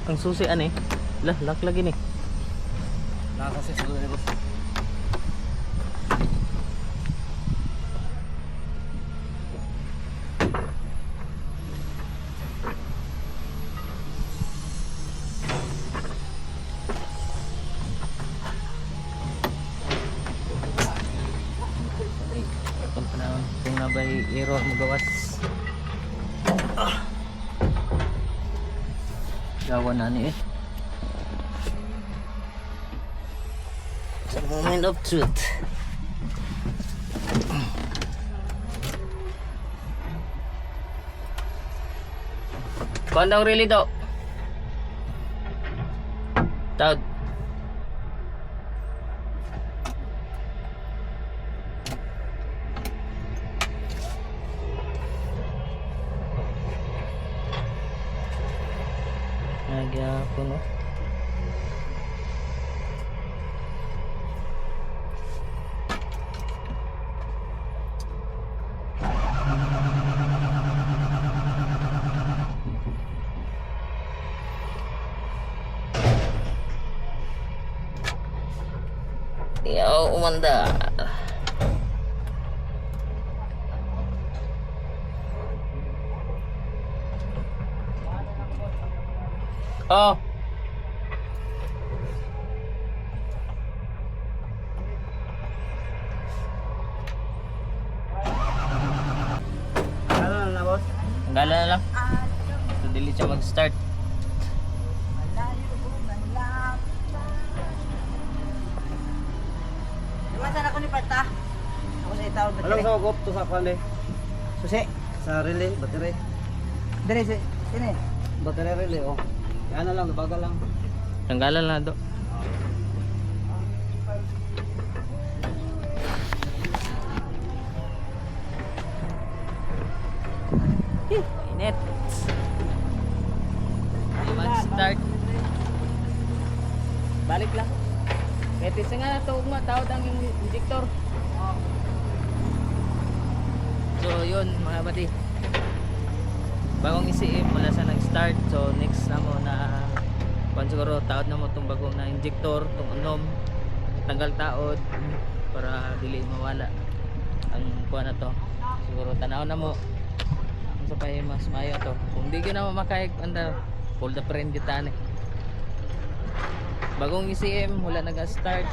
Ang susi ani. Lah, lock lagi ni. Nakakasi sa dulo ni boss. Itong panahon kung nabay error magawas. Gawa na ni eh. The moment of truth. Kuhan daw really daw. Taud. Nagyapon no. Yaw, umanda. Oh. Ano na boss? Tanggalan na lang. So, dili siya mag-start. Lumasan ako ni Parta. Ako sa itaw Alam battery. sa gop to sa kwan eh. Susi. Sa relay, battery. Dere si sini. Battery relay oh. Yan na lang, bagal lang. Tanggalan na do. Init. Di mag-start. Balik lang. Kahit isa nga na ito, tawad ang injector. So yun mga bati. Bagong ECM wala sa nag-start. So next na mo na kung siguro taod na mo itong bagong na injector, itong unom, tanggal taod para dili mawala ang kuha na to. Siguro tanaw na mo sa pa mas mayo to. Kung di ko na makayag anda pull the friend kita ni. Bagong ECM wala nag-start.